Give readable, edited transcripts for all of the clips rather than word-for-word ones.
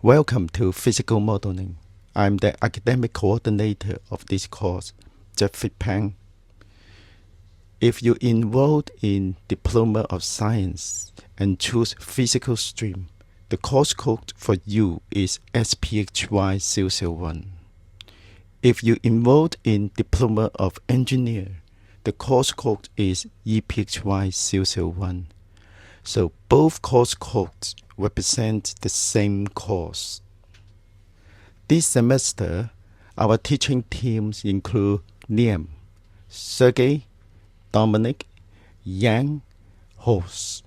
Welcome to Physical Modeling. I'm the academic coordinator of this course, Jeffrey Pang. If you enrolled in Diploma of Science and choose Physical stream, the course code for you is SPHY001. If you enrolled in Diploma of Engineer, the course code is EPHY001. So both course codes represent the same course. This semester, our teaching teams include Liam, Sergey, Dominic, Yang, Horst.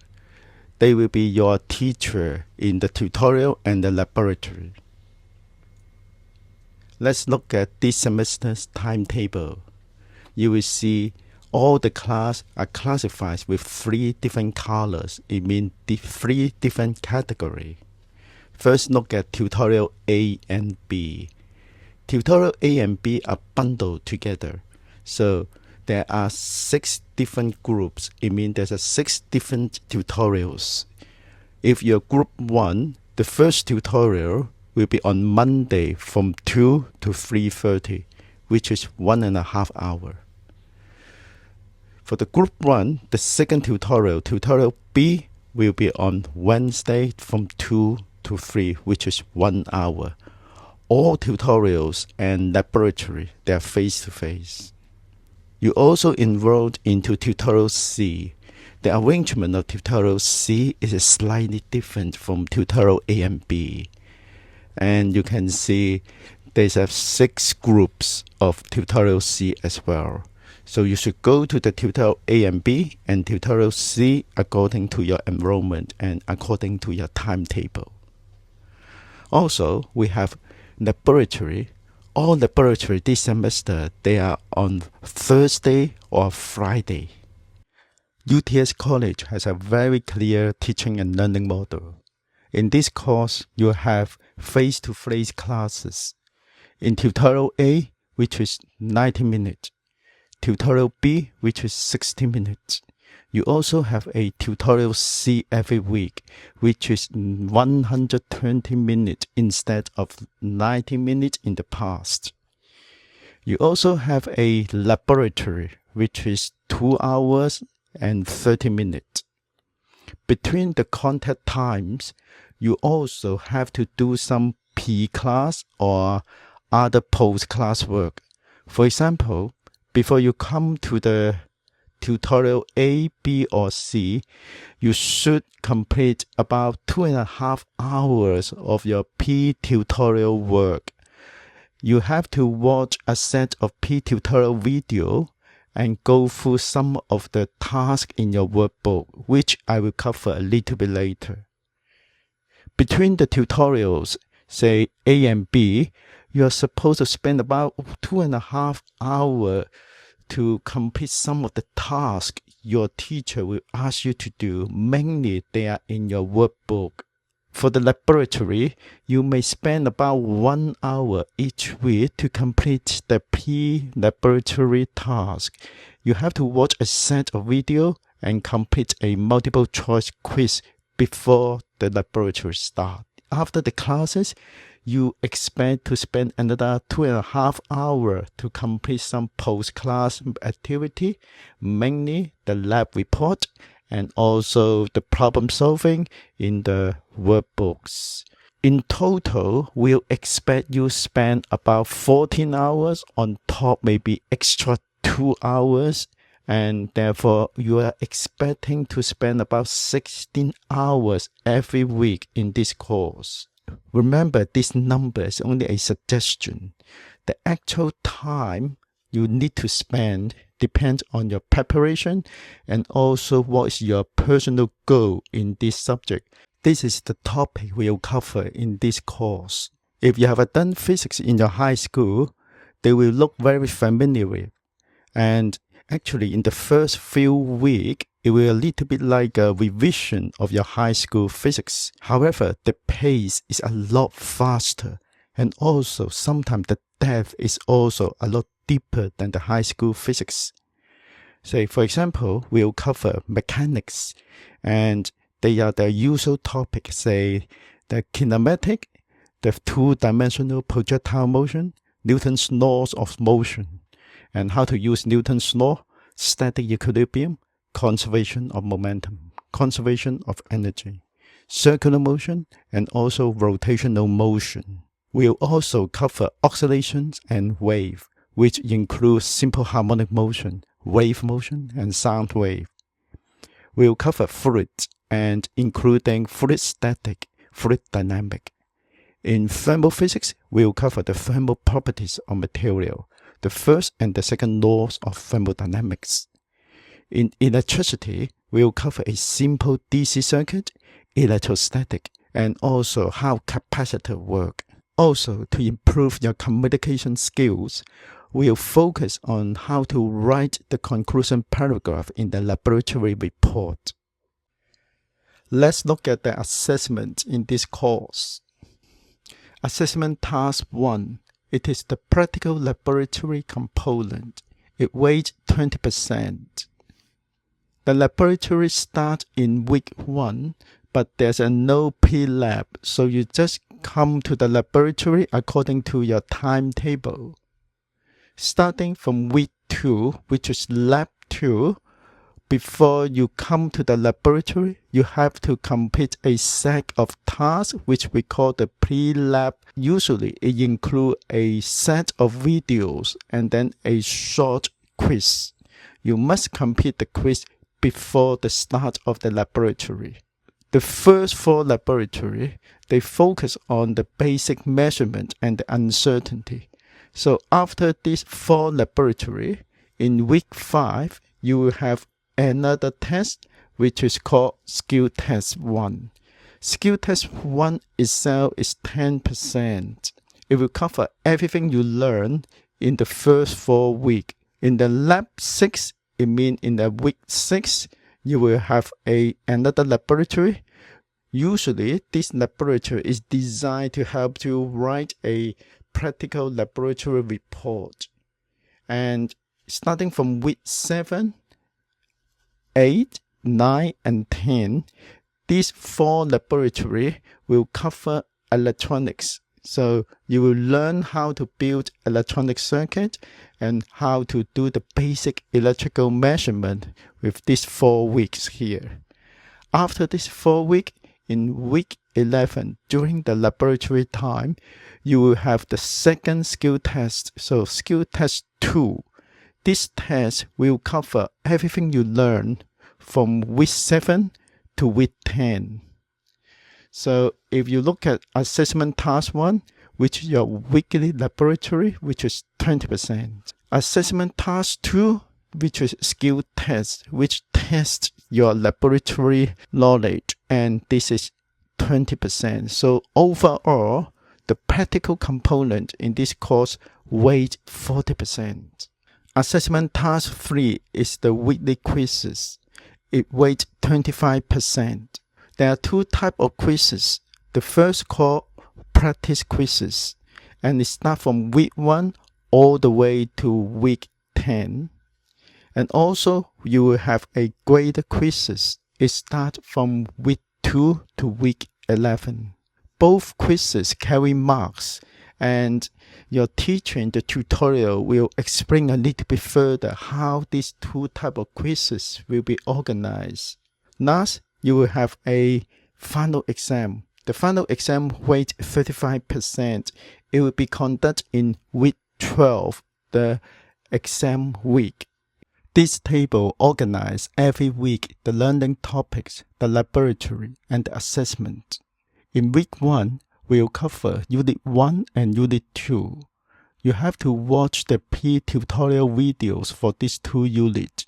They will be your teacher in the tutorial and the laboratory. Let's look at this semester's timetable. You will see all the classes are classified with 3 different colors. It means 3 different categories. First, look at tutorial A and B. Tutorial A and B are bundled together. So there are 6 different groups. It means there's 6 different tutorials. If you're group 1, the first tutorial will be on Monday from 2 to 3:30, which is 1.5 hours. For the group 1, the second tutorial B, will be on Wednesday from 2 to 3, which is 1 hour. All tutorials and laboratory, they are face-to-face. You also enrolled into tutorial C. The arrangement of tutorial C is slightly different from tutorial A and B. And you can see there's 6 groups of tutorial C as well. So you should go to the tutorial A and B and tutorial C according to your enrollment and according to your timetable. Also, we have laboratory. All laboratory this semester, they are on Thursday or Friday. UTS College has a very clear teaching and learning model. In this course, you have face-to-face classes. In tutorial A, which is 90 minutes. Tutorial B, which is 60 minutes. You also have a tutorial C every week, which is 120 minutes instead of 90 minutes in the past. You also have a laboratory, which is 2 hours and 30 minutes. Between the contact times, you also have to do some P-class or other post-class work. For example, before you come to the tutorial A, B, or C, you should complete about 2.5 hours of your P tutorial work. You have to watch a set of P tutorial video and go through some of the tasks in your workbook, which I will cover a little bit later. Between the tutorials, say A and B, you are supposed to spend about 2.5 hours to complete some of the tasks your teacher will ask you to do. Mainly, they are in your workbook. For the laboratory, you may spend about 1 hour each week to complete the P laboratory task. You have to watch a set of video and complete a multiple choice quiz before the laboratory starts. After the classes, you expect to spend another 2.5 hours to complete some post-class activity, mainly the lab report and also the problem solving in the workbooks. In total, we'll expect you spend about 14 hours on top, maybe extra 2 hours, and therefore you are expecting to spend about 16 hours every week in this course. Remember, this number is only a suggestion. The actual time you need to spend depends on your preparation and also what is your personal goal in this subject. This is the topic we'll cover in this course. If you have done physics in your high school, they will look very familiar. And actually, in the first few weeks, it will a little bit like a revision of your high school physics. However, the pace is a lot faster, and also sometimes the depth is also a lot deeper than the high school physics. Say, for example, we'll cover mechanics, and they are the usual topics, say the kinematic, the two-dimensional projectile motion, Newton's laws of motion, and how to use Newton's law, static equilibrium, conservation of momentum, conservation of energy, circular motion, and also rotational motion. We'll also cover oscillations and wave, which include simple harmonic motion, wave motion, and sound wave. We'll cover fluids, and including fluid static, fluid dynamic. In thermophysics, we'll cover the thermal properties of material, the first and the second laws of thermodynamics. In electricity, we'll cover a simple DC circuit, electrostatic, and also how capacitors work. Also, to improve your communication skills, we'll focus on how to write the conclusion paragraph in the laboratory report. Let's look at the assessment in this course. Assessment Task 1. It is the practical laboratory component. It weighs 20%. The laboratory starts in week 1, but there's no pre-lab, so you just come to the laboratory according to your timetable. Starting from week 2, which is lab 2, before you come to the laboratory, you have to complete a set of tasks which we call the pre-lab. Usually, it includes a set of videos and then a short quiz. You must complete the quiz before the start of the laboratory. The first 4 laboratories, they focus on the basic measurement and the uncertainty. So after these 4 laboratories, in week 5, you will have another test which is called Skill Test 1. Skill Test 1 itself is 10%. It will cover everything you learn in the first 4 weeks. In the lab 6, it means in the week 6, you will have another laboratory. Usually, this laboratory is designed to help you write a practical laboratory report. And starting from week 7, 8, 9, and 10, these 4 laboratories will cover electronics. So you will learn how to build electronic circuit and how to do the basic electrical measurement with these 4 weeks here. After this 4 weeks, in week 11, during the laboratory time, you will have the second skill test. So skill test 2. This test will cover everything you learn from week 7 to week 10. So if you look at assessment task 1, which is your weekly laboratory, which is 20%. Assessment task 2, which is skill test, which tests your laboratory knowledge, and this is 20%. So overall, the practical component in this course weighs 40%. Assessment task 3 is the weekly quizzes. It weighs 25%. There are 2 types of quizzes. The first called practice quizzes, and it starts from week 1 all the way to week 10. And also, you will have a graded quizzes. It starts from week 2 to week 11. Both quizzes carry marks, and your teacher in the tutorial will explain a little bit further how these 2 types of quizzes will be organized. Last, you will have a final exam. The final exam weighs 35%. It will be conducted in week 12, the exam week. This table organizes every week the learning topics, the laboratory, and the assessment. In week 1, we'll cover Unit 1 and Unit 2. You have to watch the pre-tutorial videos for these 2 units.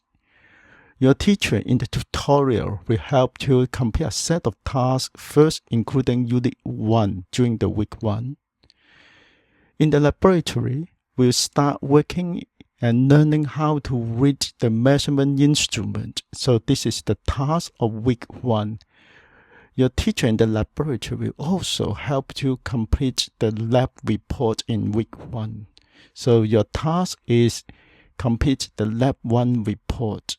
Your teacher in the tutorial will help you complete a set of tasks, first including Unit 1 during the week 1. In the laboratory, we'll start working and learning how to read the measurement instrument. So this is the task of week 1. Your teacher in the laboratory will also help you complete the lab report in week 1. So your task is complete the lab 1 report.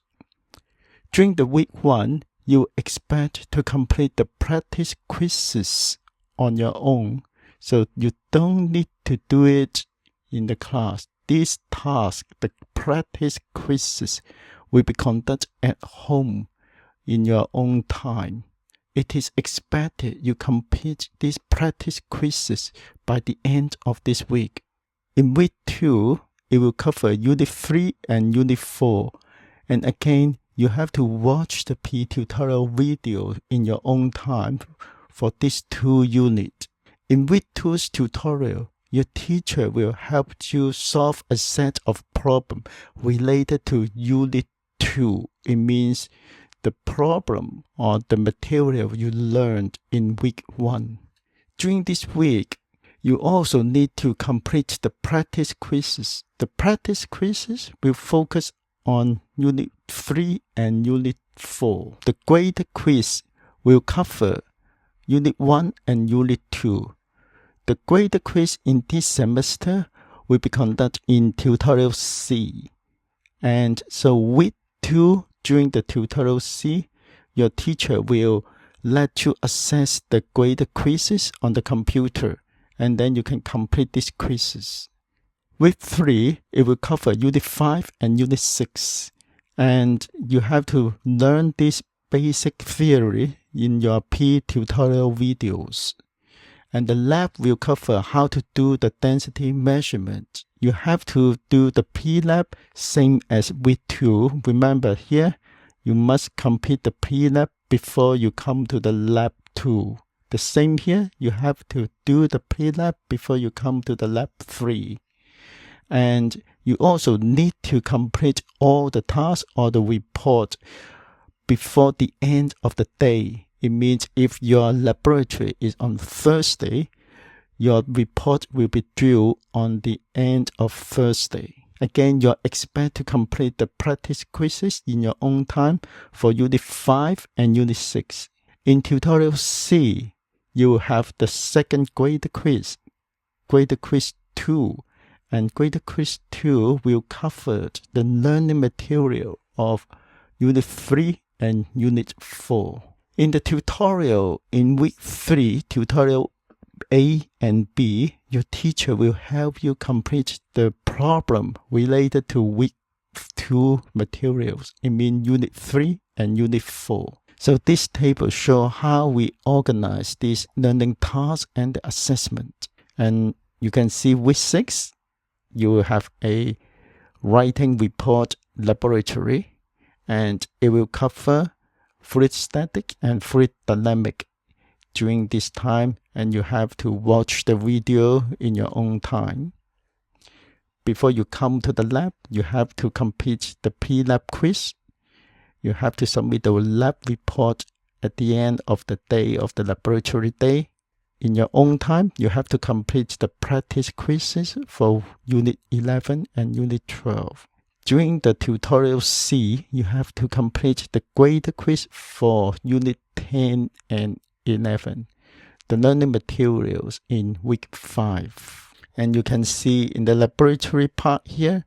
During the week 1, you expect to complete the practice quizzes on your own. So you don't need to do it in the class. These tasks, the practice quizzes, will be conducted at home in your own time. It is expected you complete these practice quizzes by the end of this week. In week 2, it will cover Unit 3 and Unit 4. And again, you have to watch the tutorial video in your own time for these 2 units. In week 2's tutorial, your teacher will help you solve a set of problems related to Unit 2. It means the problem or the material you learned in week 1. During this week, you also need to complete the practice quizzes. The practice quizzes will focus on Unit 3 and Unit 4. The graded quiz will cover Unit 1 and Unit 2. The graded quiz in this semester will be conducted in Tutorial C. And so week 2, during the Tutorial C, your teacher will let you access the graded quizzes on the computer, and then you can complete these quizzes. Week 3, it will cover Unit 5 and Unit 6. And you have to learn this basic theory in your P tutorial videos. And the lab will cover how to do the density measurement. You have to do the P lab same as week 2. Remember here, you must complete the P lab before you come to the lab 2. The same here, you have to do the P lab before you come to the lab 3. And you also need to complete all the tasks or the report before the end of the day. It means if your laboratory is on Thursday, your report will be due on the end of Thursday. Again, you're expected to complete the practice quizzes in your own time for Unit 5 and Unit 6. In Tutorial C, you will have the second graded quiz, graded quiz 2. And graded quiz 2 will cover the learning material of Unit 3 and Unit 4. In the tutorial in week 3, tutorial A and B, your teacher will help you complete the problem related to week 2 materials. It means Unit 3 and Unit 4. So this table shows how we organize these learning tasks and the assessment. And you can see week 6, you will have a writing report laboratory, and it will cover fluid static and fluid dynamic during this time, and you have to watch the video in your own time. Before you come to the lab, you have to complete the P-lab quiz. You have to submit the lab report at the end of the day of the laboratory day. In your own time, you have to complete the practice quizzes for Unit 11 and Unit 12. During the Tutorial C, you have to complete the graded quiz for Unit 10 and 11, the learning materials in week 5. And you can see in the laboratory part here,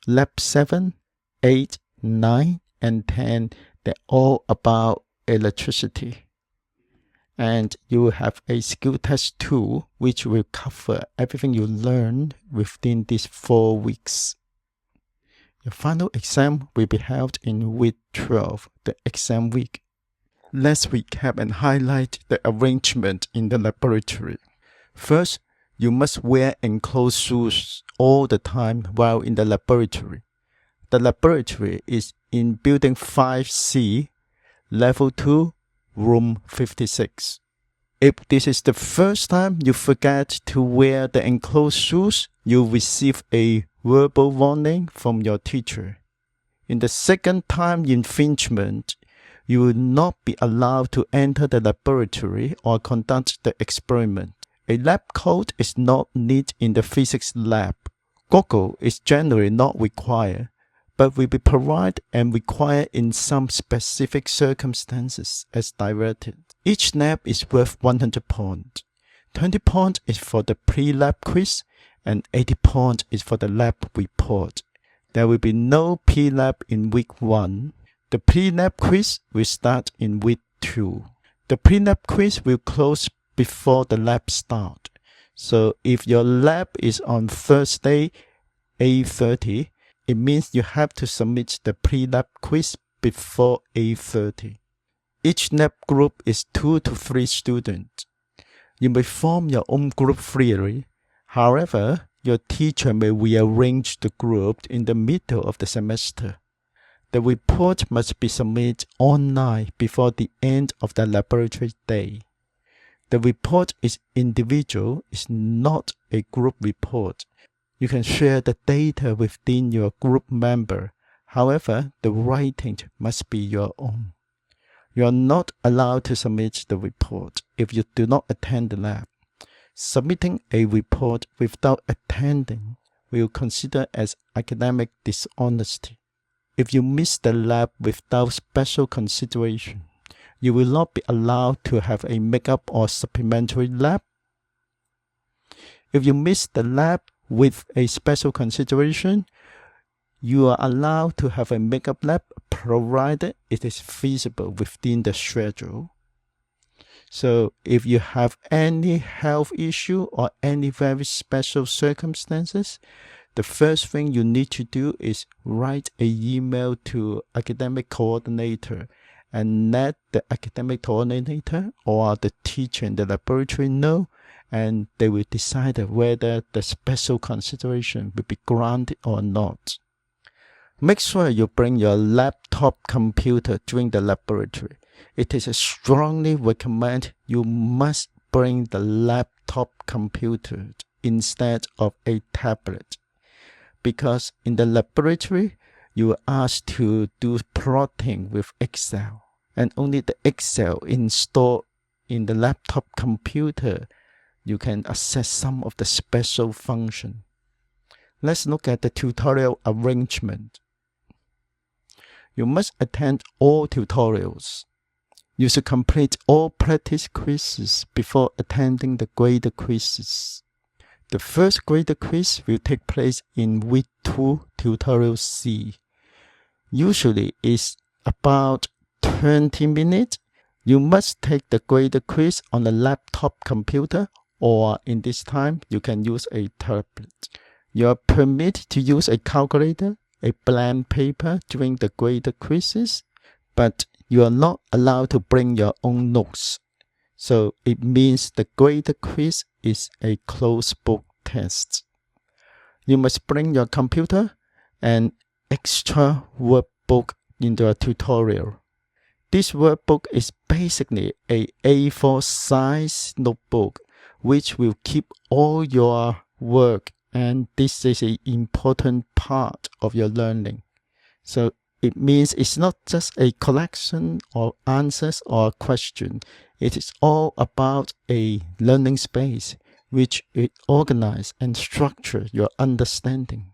Lab 7, 8, 9, and 10, they're all about electricity. And you will have a skill test 2, which will cover everything you learned within these 4 weeks. Your final exam will be held in week 12, the exam week. Let's recap and highlight the arrangement in the laboratory. First, you must wear enclosed shoes all the time while in the laboratory. The laboratory is in Building 5C, Level 2, Room 56. If this is the first time you forget to wear the enclosed shoes, you'll receive a verbal warning from your teacher. In the second time infringement, you will not be allowed to enter the laboratory or conduct the experiment. A lab coat is not needed in the physics lab. Goggle is generally not required, but will be provided and required in some specific circumstances as directed. Each lab is worth 100 points. 20 points is for the pre-lab quiz, and 80 points is for the lab report. There will be no pre-lab in week 1. The pre-lab quiz will start in week 2. The pre-lab quiz will close before the lab start. So if your lab is on Thursday, 8:30, it means you have to submit the pre-lab quiz before 8:30. Each lab group is 2 to 3 students. You may form your own group freely. However, your teacher may rearrange the group in the middle of the semester. The report must be submitted online before the end of the laboratory day. The report is individual, it's not a group report. You can share the data within your group member. However, the writing must be your own. You are not allowed to submit the report if you do not attend the lab. Submitting a report without attending will consider as academic dishonesty. If you miss the lab without special consideration, you will not be allowed to have a makeup or supplementary lab. If you miss the lab with a special consideration, you are allowed to have a makeup lab provided it is feasible within the schedule. So if you have any health issue or any very special circumstances, the first thing you need to do is write an email to academic coordinator and let the academic coordinator or the teacher in the laboratory know, and they will decide whether the special consideration will be granted or not. Make sure you bring your laptop computer during the laboratory. It is strongly recommended you must bring the laptop computer instead of a tablet, because in the laboratory you are asked to do plotting with Excel, and only the Excel installed in the laptop computer you can access some of the special function. Let's look at the tutorial arrangement. You must attend all tutorials. You should complete all practice quizzes before attending the graded quizzes. The first graded quiz will take place in week 2, tutorial C. Usually it's about 20 minutes. You must take the graded quiz on a laptop computer, or in this time you can use a tablet. You are permitted to use a calculator, a blank paper during the graded quizzes, but you are not allowed to bring your own notes. So it means the graded quiz is a closed book test. You must bring your computer and extra workbook in your tutorial. This workbook is basically a A4 size notebook which will keep all your work, and this is an important part of your learning. So it means it's not just a collection of answers or question. It is all about a learning space which it organizes and structures your understanding.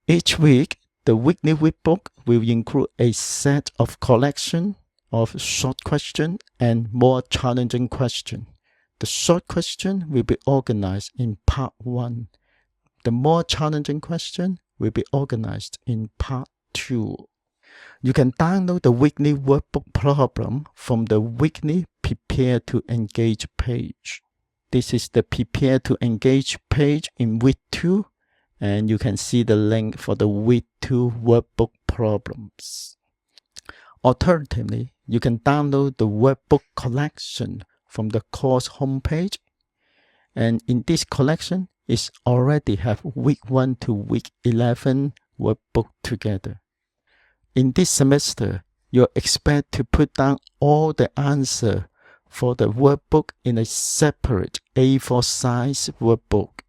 Each week, the weekly workbook will include a set of collection of short questions and more challenging questions. The short question will be organized in part 1. The more challenging question will be organized in part 2. You can download the weekly workbook problem from the weekly Prepare to Engage page. This is the Prepare to Engage page in week 2, and you can see the link for the week 2 workbook problems. Alternatively, you can download the workbook collection from the course homepage, and in this collection it already have week 1 to week 11 workbook together. In this semester, you're expected to put down all the answer for the workbook in a separate A4 size workbook.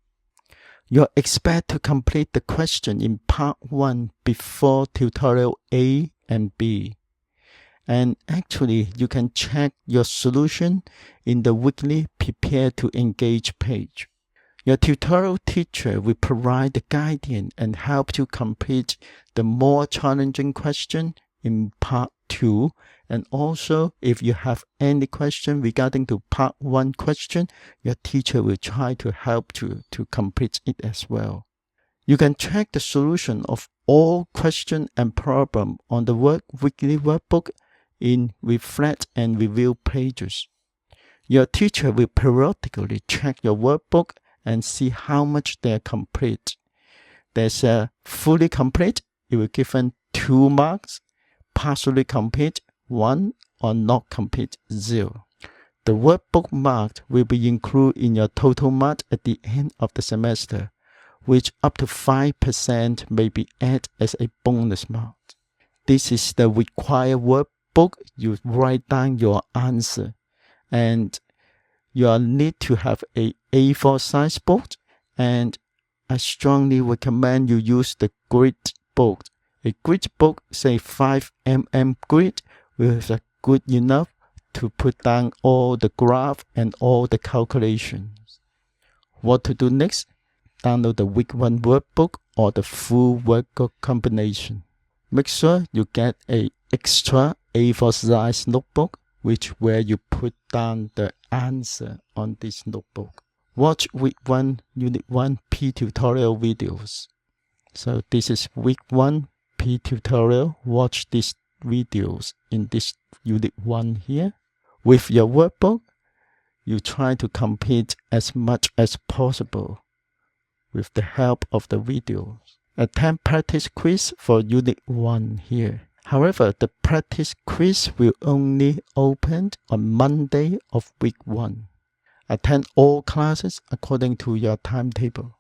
You're expected to complete the question in part 1 before tutorial A and B. And actually, you can check your solution in the weekly Prepare to Engage page. Your tutorial teacher will provide the guidance and help you complete the more challenging question in part 2. And also, if you have any question regarding to part 1 question, your teacher will try to help you to complete it as well. You can check the solution of all question and problem on the weekly workbook in Reflect and Review pages. Your teacher will periodically check your workbook and see how much they are complete. There's a fully complete, it will give them 2 marks, partially complete 1, or not complete 0. The workbook mark will be included in your total mark at the end of the semester, which up to 5% may be added as a bonus mark. This is the required workbook. You write down your answer, and you need to have a A4 size book, and I strongly recommend you use the grid book. A grid book, say 5mm grid, will be good enough to put down all the graph and all the calculations. What to do next? Download the week 1 workbook or the full workbook combination. Make sure you get an extra A4 size notebook, where you put down the answer on this notebook. Watch week 1 unit 1 P tutorial videos. So this is week 1 P tutorial. Watch these videos in this unit 1 here. With your workbook, you try to complete as much as possible with the help of the videos. Attempt practice quiz for unit 1 here. However, the practice quiz will only open on Monday of week 1. Attend all classes according to your timetable.